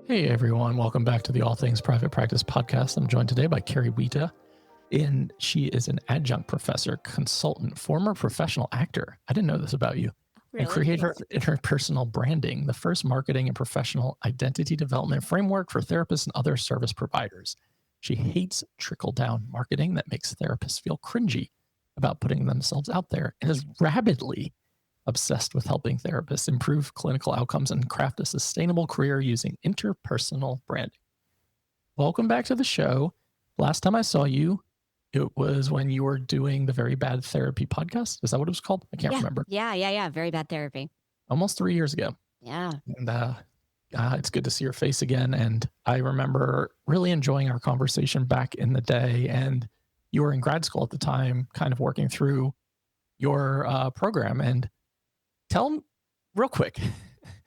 Hey everyone, welcome back to the All Things Private Practice podcast. I'm joined today by Carrie Wiita, and she is an adjunct professor, consultant, former professional actor. I didn't know this about you. And Really? creator of Interpersonal Branding, the first marketing and professional identity development framework for therapists and other service providers. She hates trickle-down marketing that makes therapists feel cringy about putting themselves out there and is rabidly obsessed with helping therapists improve clinical outcomes and craft a sustainable career using interpersonal branding. Welcome back to the show. Last time I saw you, it was when you were doing the Very Bad Therapy podcast. Is that what it was called? I can't remember. Yeah. Very bad therapy. Almost 3 years ago. Yeah. And it's good to see your face again. And I remember really enjoying our conversation back in the day. And you were in grad school at the time, kind of working through your program. And tell them real quick,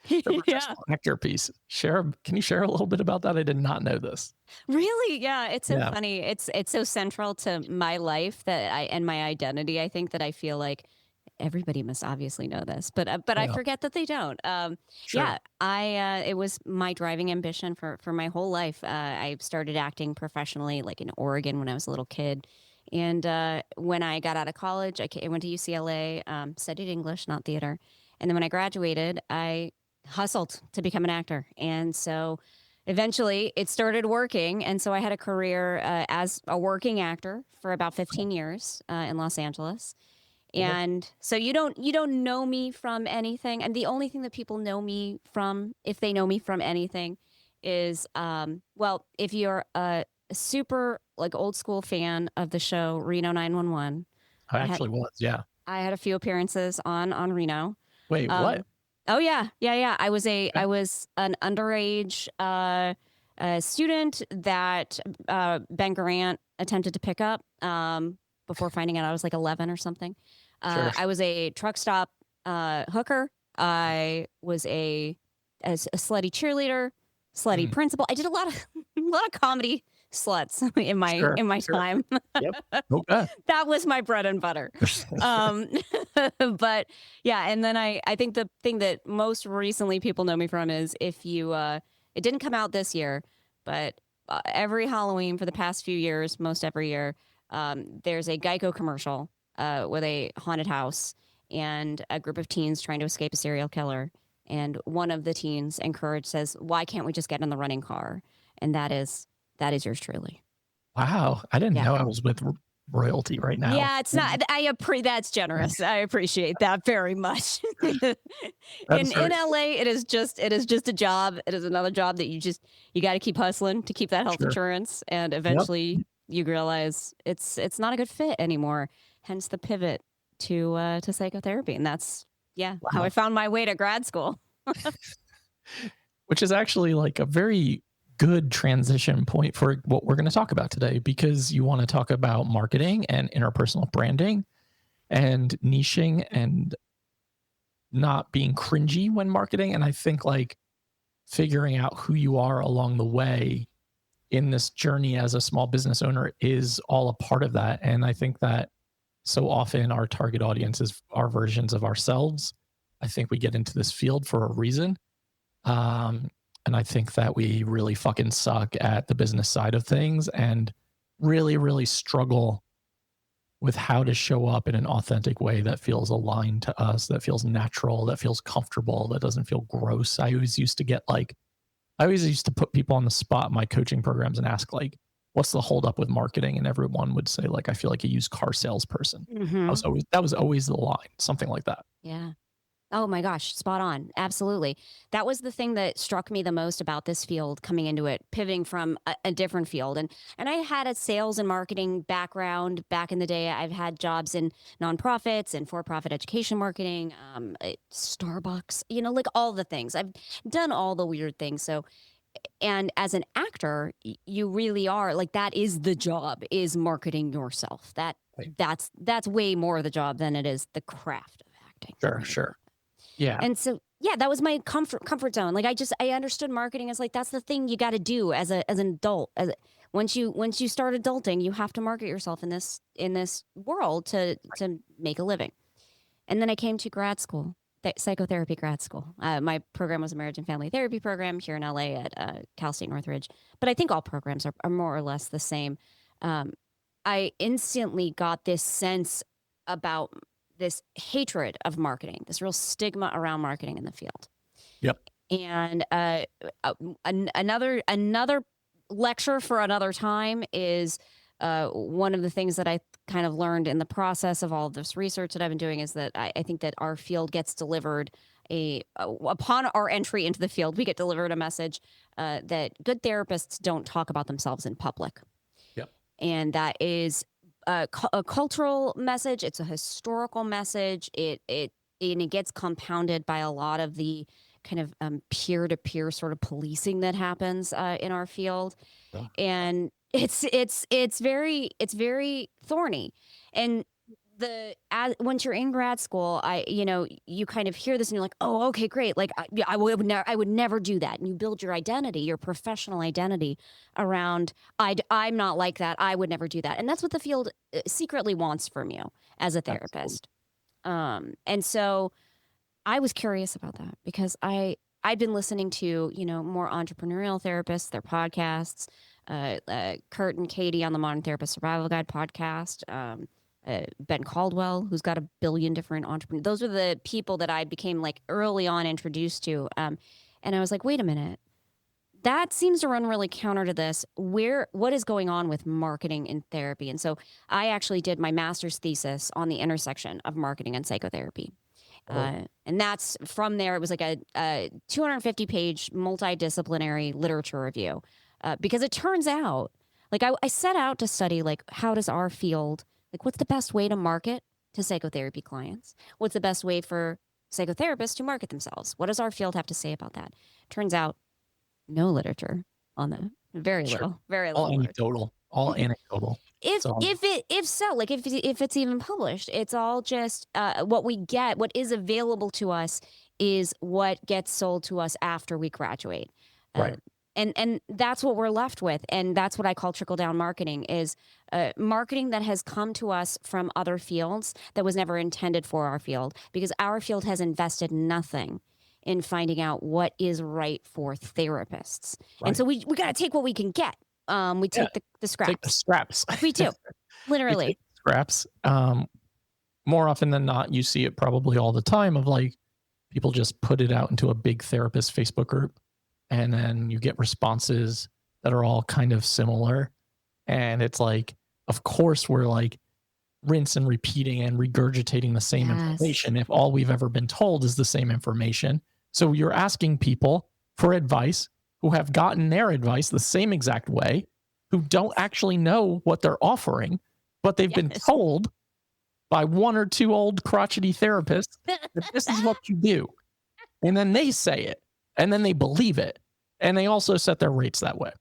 the professional actor piece. Can you share a little bit about that? I did not know this. Really? Yeah. It's so funny. It's so central to my life and my identity. I think that I feel like everybody must obviously know this, but I forget that they don't. Sure. Yeah. It was my driving ambition for my whole life. I started acting professionally, like in Oregon when I was a little kid. And when I got out of college, I went to UCLA, studied English, not theater. And then when I graduated, I hustled to become an actor. And so eventually it started working. And so I had a career as a working actor for about 15 years in Los Angeles. And so you don't know me from anything. And the only thing that people know me from, if they know me from anything, is if you're a super like old school fan of the show Reno 911. I actually was, yeah. I had a few appearances on Reno. Wait, what? Oh yeah. I was an underage student that Ben Garant attempted to pick up before finding out I was like 11 or something. Sure. I was a truck stop hooker. I was a slutty cheerleader, slutty principal. I did a lot of comedy sluts in my time. Yep. Okay. That was my bread and butter. But yeah, and then I think the thing that most recently people know me from is if you it didn't come out this year, but every Halloween for the past few years, most every year, there's a Geico commercial with a haunted house and a group of teens trying to escape a serial killer. And one of the teens says, "Why can't we just get in the running car?" And that is yours truly. Wow. I didn't know I was with royalty right now. Yeah, it's not. That's generous. I appreciate that very much. In LA, it is just a job. It is another job that you got to keep hustling to keep that health insurance, and eventually you realize it's not a good fit anymore. Hence the pivot to psychotherapy, and that's how I found my way to grad school. Which is actually like a very good transition point for what we're going to talk about today, because you want to talk about marketing and interpersonal branding and niching and not being cringy when marketing. And I think like figuring out who you are along the way in this journey as a small business owner is all a part of that. And I think that so often our target audience is our versions of ourselves. I think we get into this field for a reason. And I think that we really fucking suck at the business side of things and really, really struggle with how to show up in an authentic way that feels aligned to us, that feels natural, that feels comfortable, that doesn't feel gross. I always used to put people on the spot in my coaching programs and ask like, what's the holdup with marketing? And everyone would say like, I feel like a used car salesperson. Mm-hmm. That was always the line, something like that. Yeah. Oh my gosh, spot on. Absolutely. That was the thing that struck me the most about this field coming into it, pivoting from a different field. And I had a sales and marketing background back in the day. I've had jobs in nonprofits and for-profit education marketing, Starbucks, like all the things. I've done all the weird things. So, and as an actor, you really are like, that is the job, is marketing yourself. That's way more of the job than it is the craft of acting. Sure. Yeah. And so, that was my comfort zone. Like I understood marketing as like, that's the thing you got to do as an adult. Once you start adulting, you have to market yourself in this world to make a living. And then I came to grad school psychotherapy grad school. My program was a marriage and family therapy program here in LA at Cal State Northridge. But I think all programs are more or less the same. I instantly got this sense about this hatred of marketing, this real stigma around marketing in the field. Yep. And another lecture for another time is one of the things that I kind of learned in the process of all of this research that I've been doing is that I think that our field gets delivered upon our entry into the field, we get delivered a message that good therapists don't talk about themselves in public. Yep. And that is a cultural message. It's a historical message. And it gets compounded by a lot of the kind of peer-to-peer sort of policing that happens in our field. Yeah. And it's very thorny. And once you're in grad school, you kind of hear this and you're like, oh, okay, great. Like I would never do that. And you build your identity, your professional identity around, I'm not like that. I would never do that. And that's what the field secretly wants from you as a therapist. And so I was curious about that because I'd been listening to, more entrepreneurial therapists, their podcasts, Kurt and Katie on the Modern Therapist Survival Guide podcast, Ben Caldwell, who's got a billion different entrepreneurs. Those are the people that I became like early on introduced to. And I was like, wait a minute, that seems to run really counter to this. What is going on with marketing in therapy? And so I actually did my master's thesis on the intersection of marketing and psychotherapy. And that's from there. It was like a 250-page multidisciplinary literature review because it turns out, like I set out to study, like, how does our field, like, what's the best way to market to psychotherapy clients? What's the best way for psychotherapists to market themselves? What does our field have to say about that? Turns out, no literature on that. Very little. All anecdotal. All anecdotal. If it's even published, it's all just what we get. What is available to us is what gets sold to us after we graduate. Right. And that's what we're left with. And that's what I call trickle down marketing is marketing that has come to us from other fields that was never intended for our field because our field has invested nothing in finding out what is right for therapists. Right. And so we got to take what we can get. We take the scraps. Take the scraps. We do. Literally. We take the scraps. More often than not, you see it probably all the time of like people just put it out into a big therapist Facebook group. And then you get responses that are all kind of similar. And it's like, of course, we're like rinse and repeating and regurgitating the same information if all we've ever been told is the same information. So you're asking people for advice who have gotten their advice the same exact way, who don't actually know what they're offering, but they've been told by one or two old crotchety therapists that this is what you do. And then they say it. And then they believe it. And they also set their rates that way.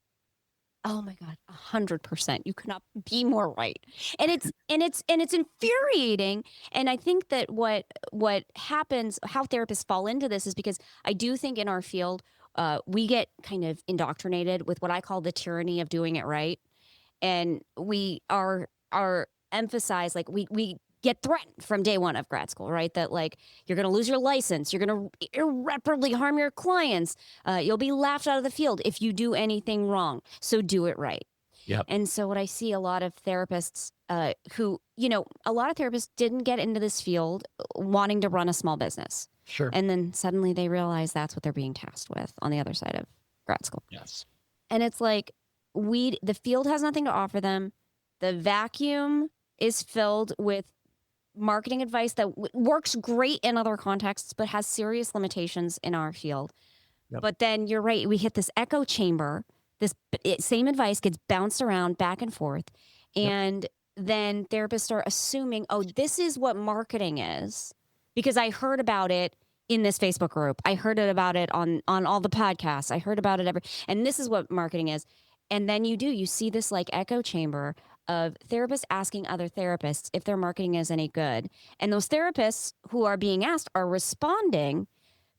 Oh my God, 100%. You could not be more right. And it's infuriating. And I think that what happens, how therapists fall into this is because I do think in our field, we get kind of indoctrinated with what I call the tyranny of doing it right. And we are emphasized, like we get threatened from day one of grad school, right? That like, you're going to lose your license. You're going to irreparably harm your clients. You'll be laughed out of the field if you do anything wrong. So do it right. Yep. And so what I see a lot of therapists who, a lot of therapists didn't get into this field wanting to run a small business. Sure. And then suddenly they realize that's what they're being tasked with on the other side of grad school. Yes. And it's like, the field has nothing to offer them. The vacuum is filled with marketing advice that works great in other contexts, but has serious limitations in our field. Yep. But then you're right. We hit this echo chamber. This same advice gets bounced around back and forth. And then therapists are assuming, oh, this is what marketing is because I heard about it in this Facebook group. I heard about it on all the podcasts. I heard about it and this is what marketing is. And then you see this like echo chamber of therapists asking other therapists if their marketing is any good. And those therapists who are being asked are responding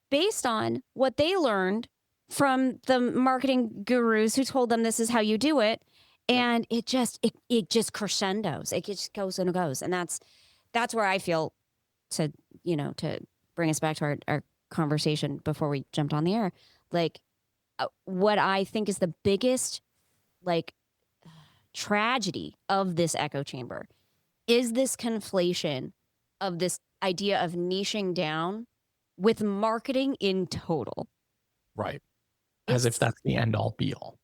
based on what they learned from the marketing gurus who told them this is how you do it. And it just crescendos. It just goes and goes. And that's where I feel to bring us back to our conversation before we jumped on the air, like what I think is the biggest like tragedy of this echo chamber is this conflation of this idea of niching down with marketing in total. Right. As if that's the end all be all.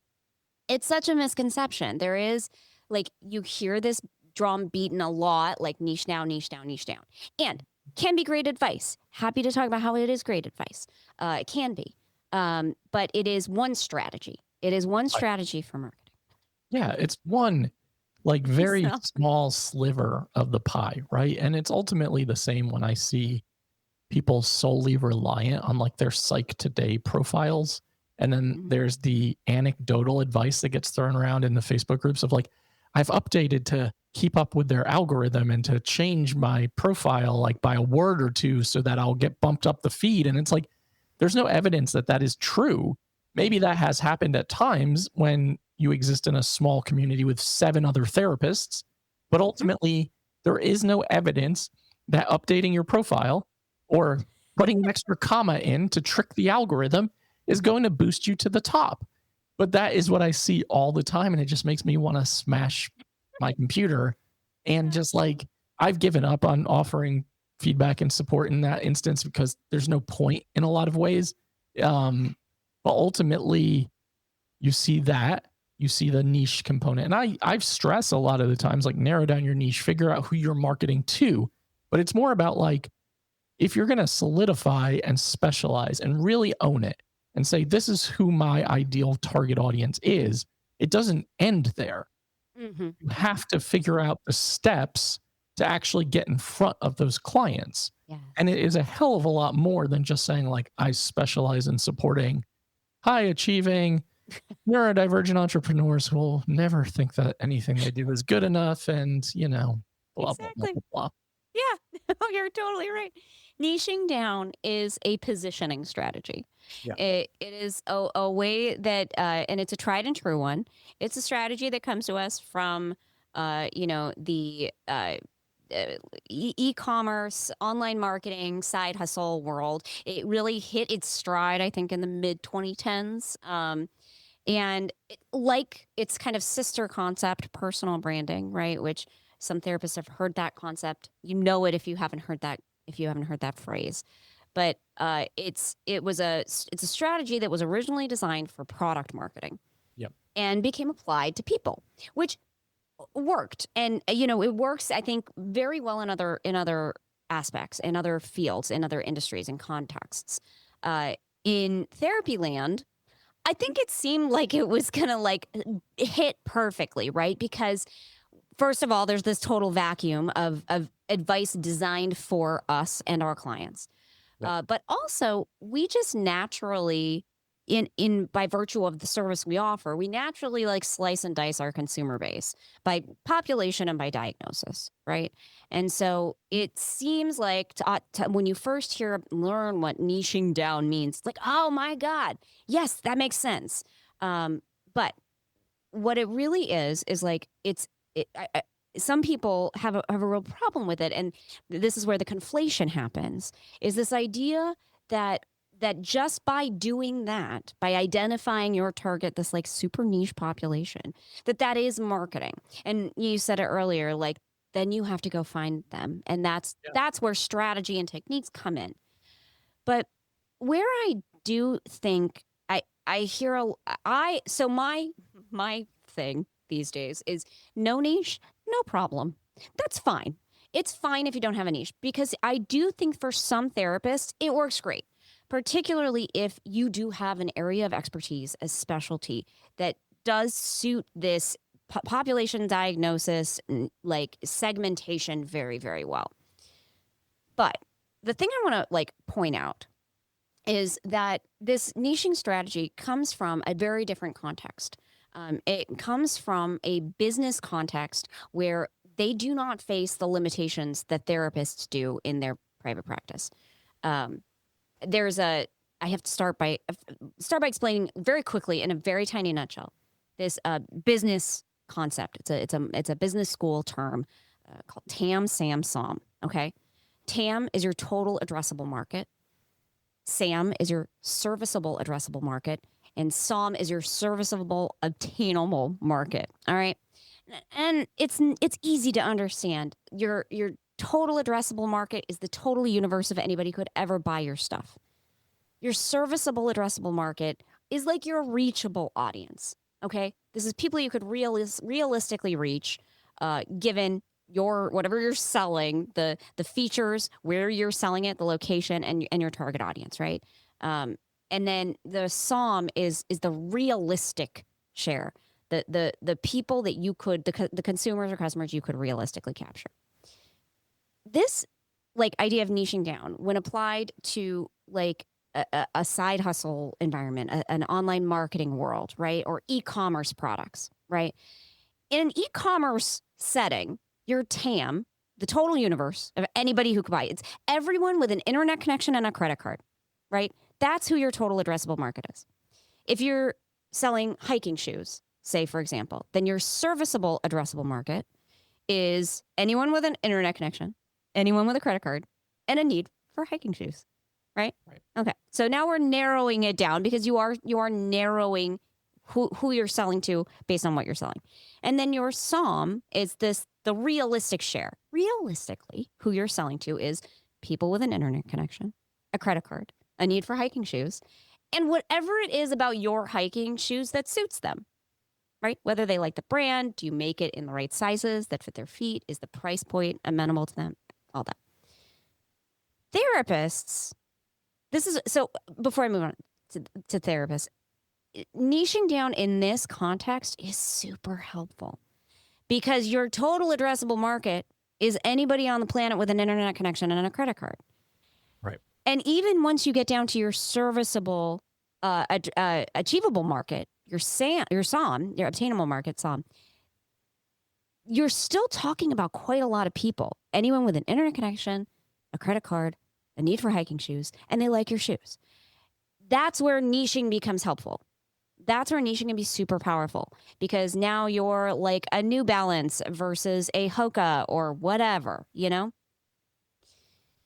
It's such a misconception. There is, like, you hear this drum beaten a lot, like niche down, niche down, niche down. And can be great advice. Happy to talk about how it is great advice. It can be. But it is one strategy. It is one strategy for marketing. Yeah, it's one like very So- small sliver of the pie, right? And it's ultimately the same when I see people solely reliant on like their psych today profiles. And then Mhm. there's the anecdotal advice that gets thrown around in the Facebook groups of like, I've updated to keep up with their algorithm and to change my profile like by a word or two so that I'll get bumped up the feed. And it's like, there's no evidence that that is true. Maybe that has happened at times when you exist in a small community with 7 other therapists, but ultimately there is no evidence that updating your profile or putting an extra comma in to trick the algorithm is going to boost you to the top. But that is what I see all the time. And it just makes me want to smash my computer. And just like, I've given up on offering feedback and support in that instance because there's no point in a lot of ways. But ultimately, you see that, you see the niche component. And I've stressed a lot of the times, like, narrow down your niche, figure out who you're marketing to. But it's more about like, if you're going to solidify and specialize and really own it and say, this is who my ideal target audience is, it doesn't end there. Mhm. You have to figure out the steps to actually get in front of those clients. Yes. And it is a hell of a lot more than just saying, like, I specialize in supporting high achieving neurodivergent entrepreneurs who will never think that anything they do is good enough. And, you know, blah, Exactly. blah, blah, blah. Yeah, oh, you're totally right. Niching down is a positioning strategy. Yeah. It is a way that, and it's a tried and true one. It's a strategy that comes to us from, the e-commerce, online marketing, side hustle world. It really hit its stride, I think, in the mid 2010s. And like its kind of sister concept, personal branding, right? Which some therapists have heard that concept. You know it if you haven't heard that phrase. But it's a strategy that was originally designed for product marketing. Yep. And became applied to people, which worked. And it works, I think, very well in other aspects, in other fields, in other industries and contexts. In therapy land, I think it seemed like it was gonna like hit perfectly, right? Because first of all, there's this total vacuum of advice designed for us and our clients. Yep. But also, we just naturally, in by virtue of the service we offer, we naturally like slice and dice our consumer base by population and by diagnosis, right? And so it seems like when you first learn what niching down means, like, oh my God, yes, that makes sense. But what it really is like some people have a real problem with it, and this is where the conflation happens. Is this idea that just by doing that, by identifying your target, this like super niche population, that is marketing. And you said it earlier, like then you have to go find them, and that's where strategy and techniques come in. But where I do think I hear so my thing these days is no niche, no problem. That's fine. It's fine if you don't have a niche, because I do think for some therapists it works great, particularly if you do have an area of expertise, a specialty that does suit this population diagnosis, like segmentation very, very well. But the thing I want to like point out is that this niching strategy comes from a very different context. It comes from a business context where they do not face the limitations that therapists do in their private practice. I have to start by explaining very quickly in a very tiny nutshell this business concept. It's a business school term called TAM, SAM, SOM. Okay, TAM is your total addressable market. SAM is your serviceable addressable market. And SOM is your serviceable obtainable market. All right. And it's easy to understand. Your total addressable market is the total universe of anybody who could ever buy your stuff. Your serviceable addressable market is like your reachable audience. Okay. This is people you could realistically reach, given your whatever you're selling, the features, where you're selling it, the location, and your target audience, right? And then the SOM is the realistic share, the people that you could, the consumers or customers you could realistically capture. This like idea of niching down, when applied to like a side hustle environment, an online marketing world, right? Or e-commerce products, right? In an e-commerce setting, your TAM, the total universe of anybody who could buy it, it's everyone with an internet connection and a credit card, right? That's who your total addressable market is. If you're selling hiking shoes, say, for example, then your serviceable addressable market is anyone with an internet connection, anyone with a credit card, and a need for hiking shoes, right? Right. Okay. So now we're narrowing it down because you are narrowing who you're selling to based on what you're selling. And then your SOM is the realistic share. Realistically, who you're selling to is people with an internet connection, a credit card, a need for hiking shoes, and whatever it is about your hiking shoes that suits them, right? Whether they like the brand, do you make it in the right sizes that fit their feet? Is the price point amenable to them? All that. Therapists, so before I move on to therapists, niching down in this context is super helpful because your total addressable market is anybody on the planet with an internet connection and a credit card. Right. And even once you get down to your serviceable, achievable market, your SOM, your obtainable market SOM, you're still talking about quite a lot of people. Anyone with an internet connection, a credit card, a need for hiking shoes, and they like your shoes. That's where niching becomes helpful. That's where niching can be super powerful because now you're like a New Balance versus a Hoka or whatever, you know?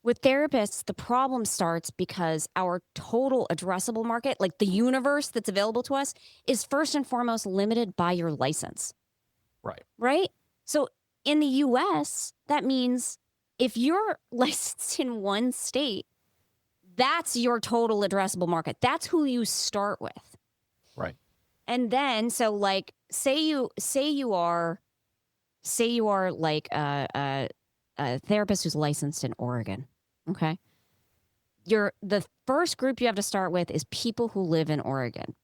With therapists, the problem starts because our total addressable market, like the universe that's available to us, is first and foremost limited by your license. Right. Right? So in the US, that means if you're licensed in one state, that's your total addressable market. That's who you start with. Right. And then, so like, say you are like a therapist who's licensed in Oregon. Okay. The first group you have to start with is people who live in Oregon.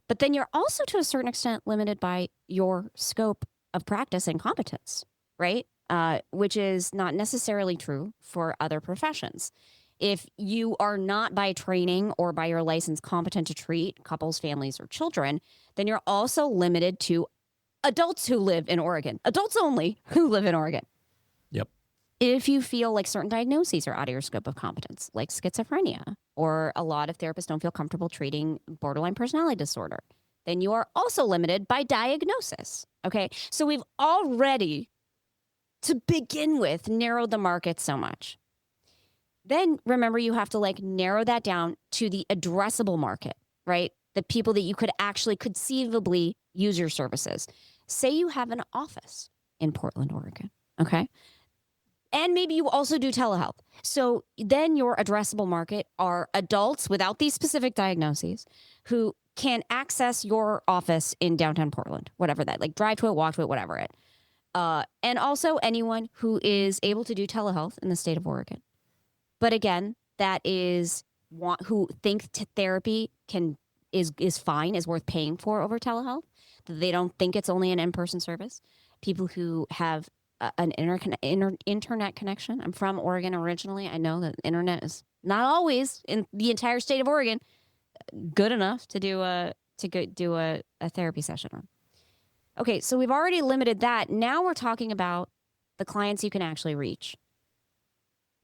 But then you're also to a certain extent limited by your scope of practice and competence, right? Which is not necessarily true for other professions. If you are not by training or by your license competent to treat couples, families, or children, then you're also limited to adults who live in Oregon, adults only who live in Oregon. Yep. If you feel like certain diagnoses are out of your scope of competence, like schizophrenia, or a lot of therapists don't feel comfortable treating borderline personality disorder, then you are also limited by diagnosis. Okay. So we've already, to begin with, narrowed the market so much. Then remember, you have to like narrow that down to the addressable market, right? The people that you could actually conceivably use your services. Say you have an office in Portland, Oregon, okay? And maybe you also do telehealth. So then your addressable market are adults without these specific diagnoses who can access your office in downtown Portland, whatever that, like drive to it, walk to it, whatever it. And also anyone who is able to do telehealth in the state of Oregon. But again, that is who think therapy is fine, is worth paying for over telehealth. They don't think it's only an in-person service. People who have an internet connection. I'm from Oregon originally. I know that internet is not always in the entire state of Oregon good enough to do a therapy session on. Okay, so we've already limited that. Now we're talking about the clients you can actually reach.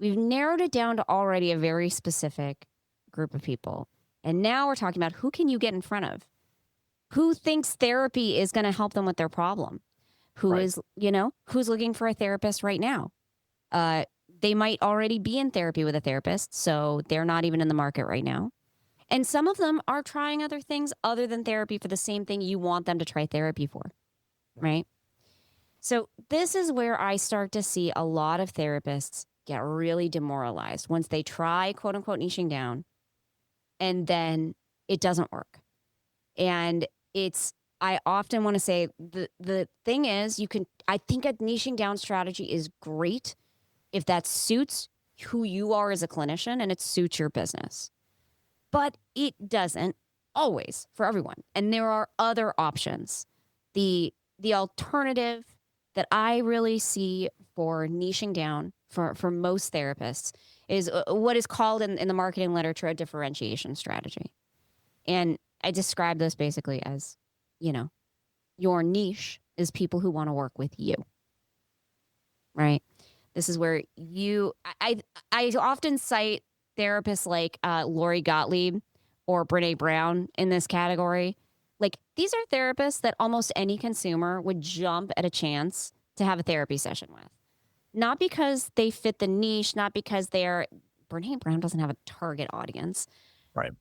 We've narrowed it down to already a very specific group of people. And now we're talking about who can you get in front of? Who thinks therapy is going to help them with their problem? Who is, who's looking for a therapist right now? they might already be in therapy with a therapist, so they're not even in the market right now. And some of them are trying other things other than therapy for the same thing you want them to try therapy for, right? So this is where I start to see a lot of therapists get really demoralized once they try, quote unquote, niching down, and then it doesn't work. And I often want to say the thing is, I think a niching down strategy is great if that suits who you are as a clinician and it suits your business. But it doesn't always for everyone. And there are other options. The alternative that I really see for niching down for most therapists is what is called in the marketing literature a differentiation strategy. And I describe this basically as, your niche is people who want to work with you, right? This is where I often cite therapists like Lori Gottlieb or Brene Brown in this category. Like, these are therapists that almost any consumer would jump at a chance to have a therapy session with. Not because they fit the niche, not because Brene Brown doesn't have a target audience. Right.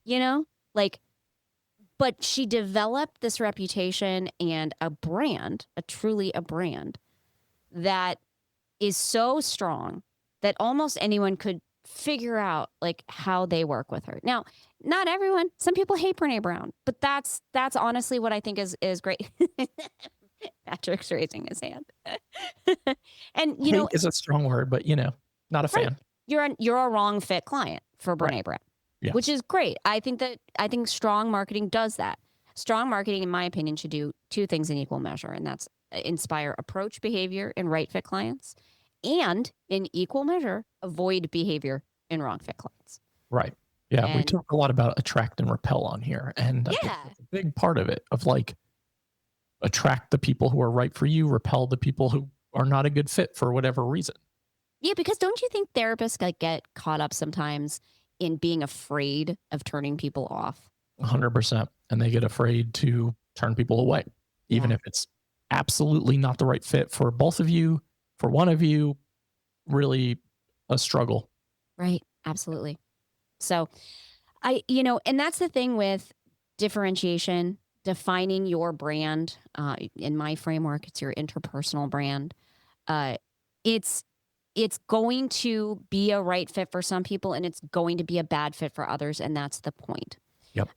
But she developed this reputation and a truly a brand that is so strong that almost anyone could figure out like how they work with her. Now, not everyone. Some people hate Brene Brown, but that's honestly what I think is great. Patrick's raising his hand. And Hate is a strong word, but not a fan. You're a wrong fit client for Brene Right. Brown. Yes. Which is great. I think strong marketing does that. Strong marketing, in my opinion, should do two things in equal measure, and that's inspire approach behavior in right fit clients, and in equal measure, avoid behavior in wrong fit clients. Right. Yeah. We talk a lot about attract and repel on here. And I think that's a big part of it, of like attract the people who are right for you, repel the people who are not a good fit for whatever reason. Yeah, because don't you think therapists get caught up sometimes in being afraid of turning people off? 100%. And they get afraid to turn people away, even if it's absolutely not the right fit for both of you, for one of you, really a struggle. Right. Absolutely. So and that's the thing with differentiation, defining your brand. In my framework, it's your interpersonal brand. It's going to be a right fit for some people, and it's going to be a bad fit for others, and that's the point. Yep.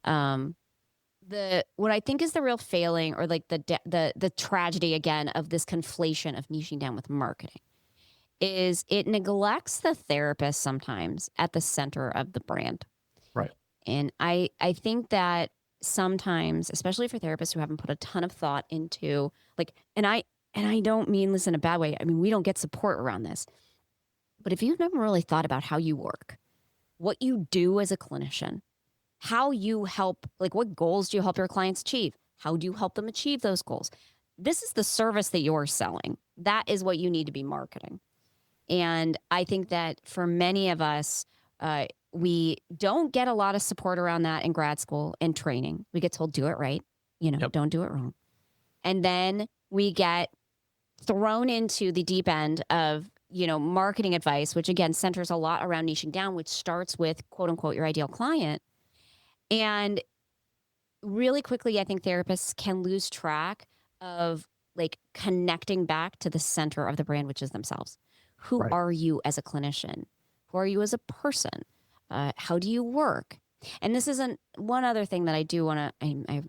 What I think is the real failing, or like the tragedy again of this conflation of niching down with marketing, is it neglects the therapist sometimes at the center of the brand. Right. And I think that sometimes, especially for therapists who haven't put a ton of thought into and I don't mean this in a bad way. I mean, we don't get support around this. But if you've never really thought about how you work, what you do as a clinician, how you help, what goals do you help your clients achieve? How do you help them achieve those goals? This is the service that you're selling. That is what you need to be marketing. And I think that for many of us, we don't get a lot of support around that in grad school and training. We get told, do it right, don't do it wrong. And then we get thrown into the deep end of, marketing advice, which again centers a lot around niching down, which starts with quote unquote your ideal client. And really quickly, I think therapists can lose track of connecting back to the center of the brand, which is themselves. Who are you as a clinician? Who are you as a person? How do you work? And this isn't one other thing that I do want to,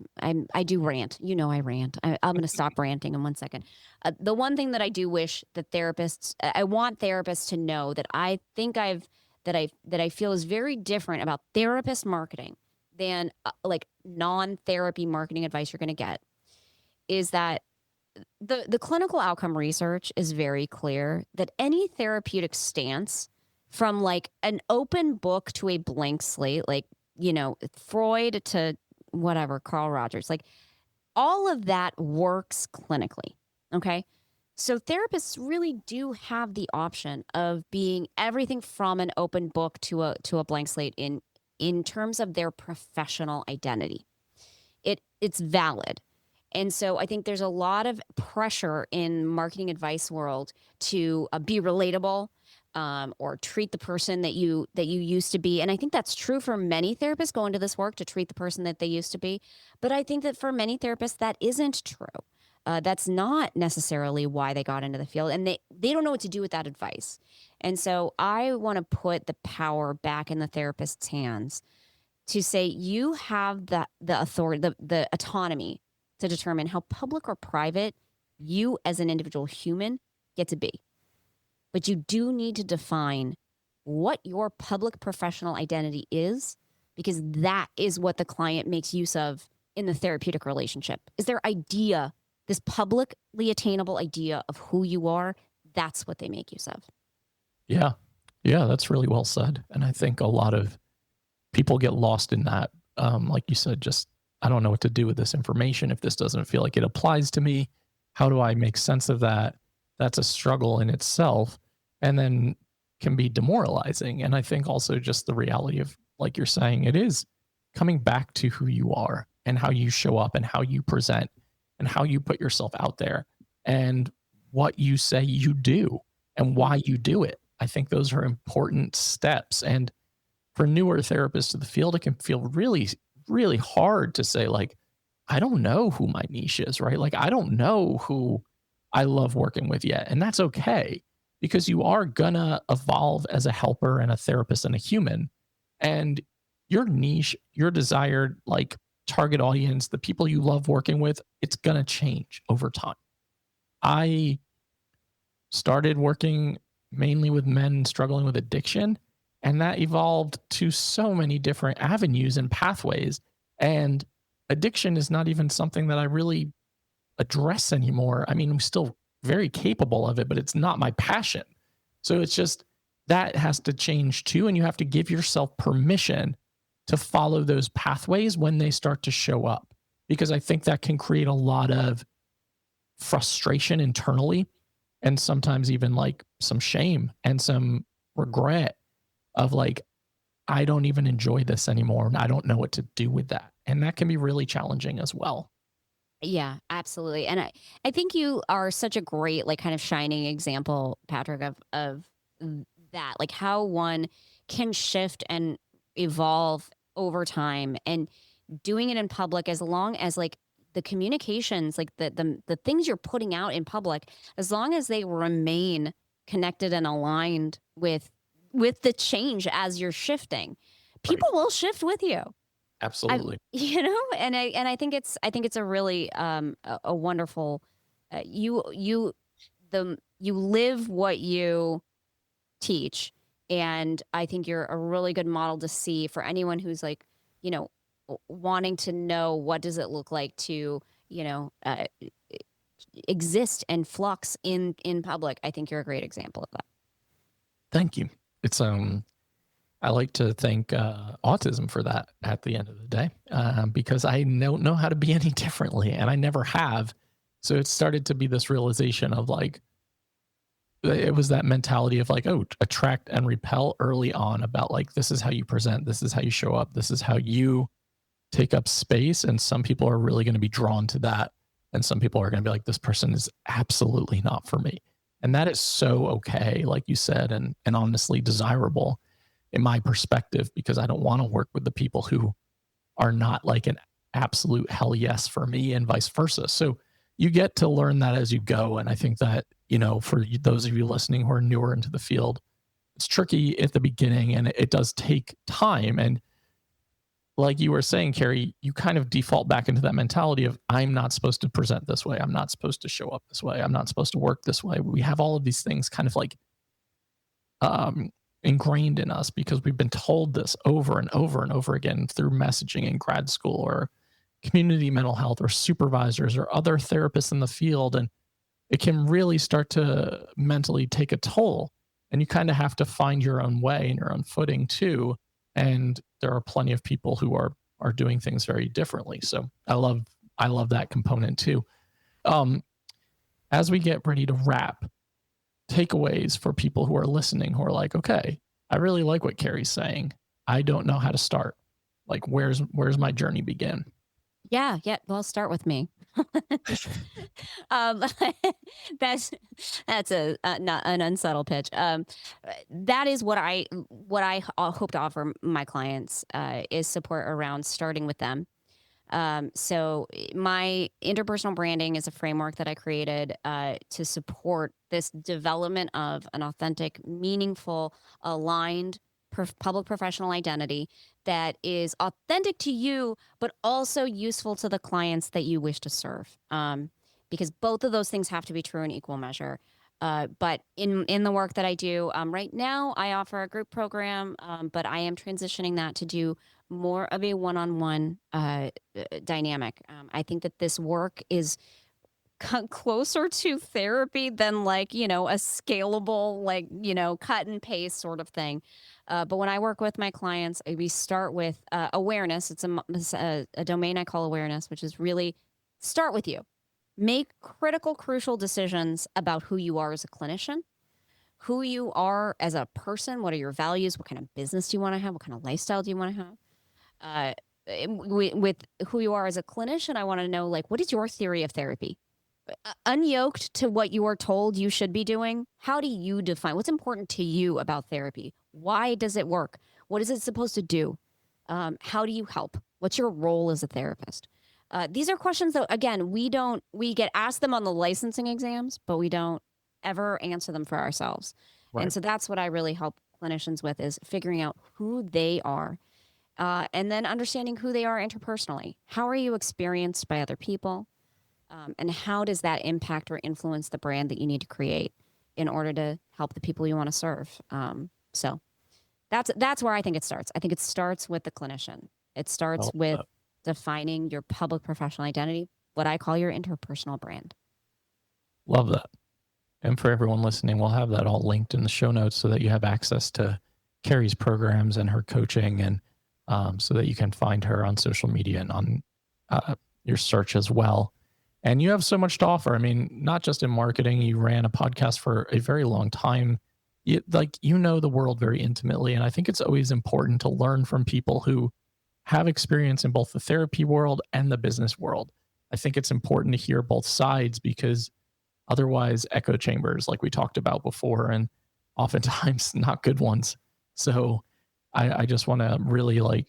I do rant. I rant. I'm going to stop ranting in 1 second. The one thing that I do wish that I want therapists to know that I think that I feel is very different about therapist marketing than non-therapy marketing advice you're going to get, is that the clinical outcome research is very clear that any therapeutic stance, from an open book to a blank slate, Freud to whatever, Carl Rogers, all of that works clinically. Okay. So therapists really do have the option of being everything from an open book to a blank slate in terms of their professional identity. It's valid. And so I think there's a lot of pressure in marketing advice world to be relatable, or treat the person that you used to be. And I think that's true for many therapists go into this work to treat the person that they used to be. But I think that for many therapists, that isn't true. That's not necessarily why they got into the field, and they don't know what to do with that advice. And so I want to put the power back in the therapist's hands to say you have the authority, the autonomy to determine how public or private you as an individual human get to be. But you do need to define what your public professional identity is, because that is what the client makes use of in the therapeutic relationship. Is their idea, this publicly attainable idea of who you are, that's what they make use of. Yeah. Yeah, that's really well said. And I think a lot of people get lost in that. Like you said, just, I don't know what to do with this information. If this doesn't feel like it applies to me, how do I make sense of that? That's a struggle in itself, and then can be demoralizing. And I think also just the reality of, like you're saying, it is coming back to who you are and how you show up and how you present and how you put yourself out there and what you say you do and why you do it. I think those are important steps. And for newer therapists to the field, it can feel really, really hard to say, like, I don't know who my niche is, right? Like, I don't know who I love working with yet. And that's okay, because you are gonna evolve as a helper and a therapist and a human. And your niche, your desired like target audience, the people you love working with, it's gonna change over time. I started working mainly with men struggling with addiction, and that evolved to so many different avenues and pathways. And addiction is not even something that I really address anymore. I mean, I'm still very capable of it, but it's not my passion. So it's just that has to change too. And you have to give yourself permission to follow those pathways when they start to show up, because I think that can create a lot of frustration internally, and sometimes even like some shame and some regret of like, I don't even enjoy this anymore and I don't know what to do with that. And that can be really challenging as well. Yeah, absolutely. And I think you are such a great, like, kind of shining example, Patrick, of that, like how one can shift and evolve over time, and doing it in public, as long as like the communications, like the things you're putting out in public, as long as they remain connected and aligned with the change as you're shifting, Right. people will shift with you. Absolutely. And I think it's a really a wonderful you live what you teach. And I think you're a really good model to see for anyone who's like, you know, wanting to know what does it look like to, you know, exist and flux in public. I think you're a great example of that. Thank you. It's I like to thank autism for that at the end of the day, because I don't know how to be any differently, and I never have. So it started to be this realization of like, it was that mentality of like, oh, attract and repel early on, about like, this is how you present, this is how you show up, this is how you take up space. And some people are really going to be drawn to that. And some people are going to be like, this person is absolutely not for me. And that is so okay, like you said, and honestly desirable in my perspective, because I don't want to work with the people who are not like an absolute hell yes for me, and vice versa. So you get to learn that as you go. And I think that, you know, for those of you listening who are newer into the field, it's tricky at the beginning and it does take time. And like you were saying, Carrie, you kind of default back into that mentality of, I'm not supposed to present this way. I'm not supposed to show up this way. I'm not supposed to work this way. We have all of these things kind of like ingrained in us because we've been told this over and over and over again through messaging in grad school or community mental health or supervisors or other therapists in the field. And it can really start to mentally take a toll. And you kind of have to find your own way and your own footing too. And there are plenty of people who are doing things very differently. So I love that component too. As we get ready to wrap, takeaways for people who are listening who are like, okay, I really like what Carrie's saying. I don't know how to start. Like, where's my journey begin? Yeah, yeah. Well, start with me. um, that's not an unsubtle pitch. That is what I hope to offer my clients is support around starting with them. My interpersonal branding is a framework that I created to support this development of an authentic, meaningful, aligned public professional identity that is authentic to you, but also useful to the clients that you wish to serve. Because both of those things have to be true in equal measure. But in the work that I do right now, I offer a group program, but I am transitioning that to do more of a one-on-one dynamic. I think that this work is closer to therapy than like, a scalable, like, cut and paste sort of thing. But when I work with my clients, we start with awareness. It's a domain I call awareness, which is really start with you. Make critical, crucial decisions about who you are as a clinician, who you are as a person. What are your values? What kind of business do you want to have? What kind of lifestyle do you want to have? uh, with who you are as a clinician, I want to know, like, what is your theory of therapy? Unyoked to what you are told you should be doing, how do you define what's important to you about therapy? Why does it work? What is it supposed to do? How do you help? What's your role as a therapist? These are questions that, again, we get asked them on the licensing exams, but we don't ever answer them for ourselves. Right. And so that's what I really help clinicians with, is figuring out who they are. And then understanding who they are interpersonally. How are you experienced by other people? And how does that impact or influence the brand that you need to create in order to help the people you want to serve? So that's where I think it starts. I think it starts with the clinician. It starts with defining your public professional identity, what I call your interpersonal brand. Love that. And for everyone listening, we'll have that all linked in the show notes so that you have access to Carrie's programs and her coaching, and so that you can find her on social media and on your search as well. And you have so much to offer. I mean, not just in marketing, you ran a podcast for a very long time. You know the world very intimately. And I think it's always important to learn from people who have experience in both the therapy world and the business world. I think it's important to hear both sides, because otherwise echo chambers, like we talked about before, and oftentimes not good ones. So I just want to really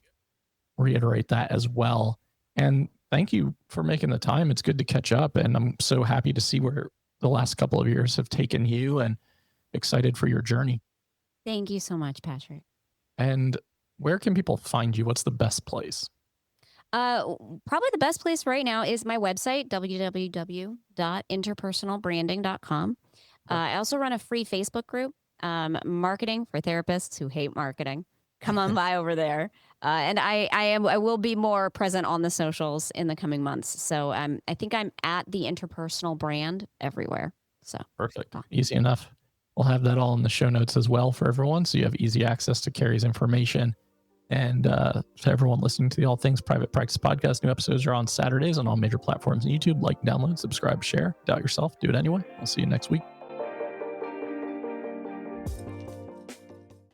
reiterate that as well. And thank you for making the time. It's good to catch up. And I'm so happy to see where the last couple of years have taken you, and excited for your journey. Thank you so much, Patrick. And where can people find you? What's the best place? Probably the best place right now is my website, www.interpersonalbranding.com. I also run a free Facebook group, Marketing for Therapists Who Hate Marketing. Come on by over there. And I will be more present on the socials in the coming months. So I think I'm at the Interpersonal Brand everywhere. So perfect. Easy enough. We'll have that all in the show notes as well for everyone, so you have easy access to Carrie's information. And to everyone listening to the All Things Private Practice podcast, new episodes are on Saturdays on all major platforms and YouTube. Like, download, subscribe, share. Doubt yourself. Do it anyway. I'll see you next week.